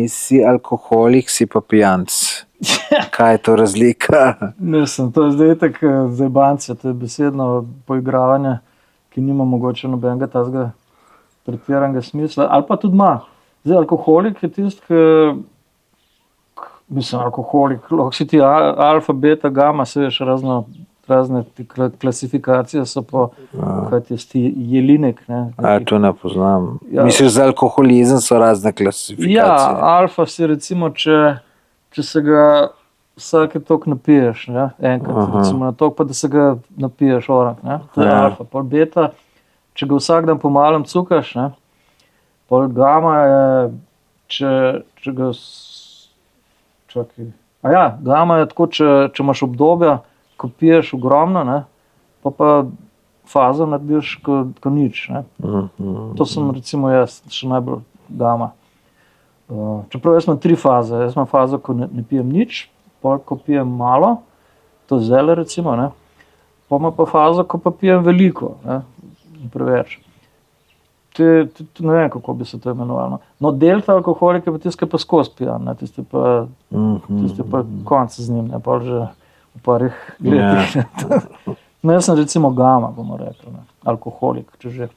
nisi alkoholik, si pa pijanc. Kaj je to razlika? Mislim, to je zdaj tako zajbancija, to je besedno poigravanje, ki nima mogoče nobenega tazga pretiranega smisla, ali pa tudi ima. Zdaj, alkoholik je tisti, mislim, alkoholik, lahko si ti alfa, beta, gama, se veš, razne klasifikacije so po, kaj ti jelinek, ne. To ne poznam. Ja. Misliš, za alkoholizem so razne klasifikacije? Ja, alfa si recimo, če se ga vsake toliko napiješ, ne, enkrat recimo na toliko, pa da se ga napiješ orak, ne, to je alfa. Pol beta, če ga vsak dan po malem cukaš, ne, pol gama je, če ga, čakaj, gama je tako, če imaš obdobja, ko piješ ogromno, ne, pa fazo narediš ko nič, ne. To sem recimo jaz, še najbolj gama. Čeprav jaz imam 3 faze, jaz imam fazo, ko ne pijem nič, pol, ko pijem malo, to je zdajle recimo, ne, pol imam pa fazo, ko pa pijem veliko, ne, preveč. Ne vem, kako bi se to imenovalo. No, delta alkoholik je pa tisti, ki pa skozi pijan, ne, tisti pa konec z njim, ne, pol že v parih letih. No, jaz sem recimo gama, bomo rekli, ne, alkoholik, če že.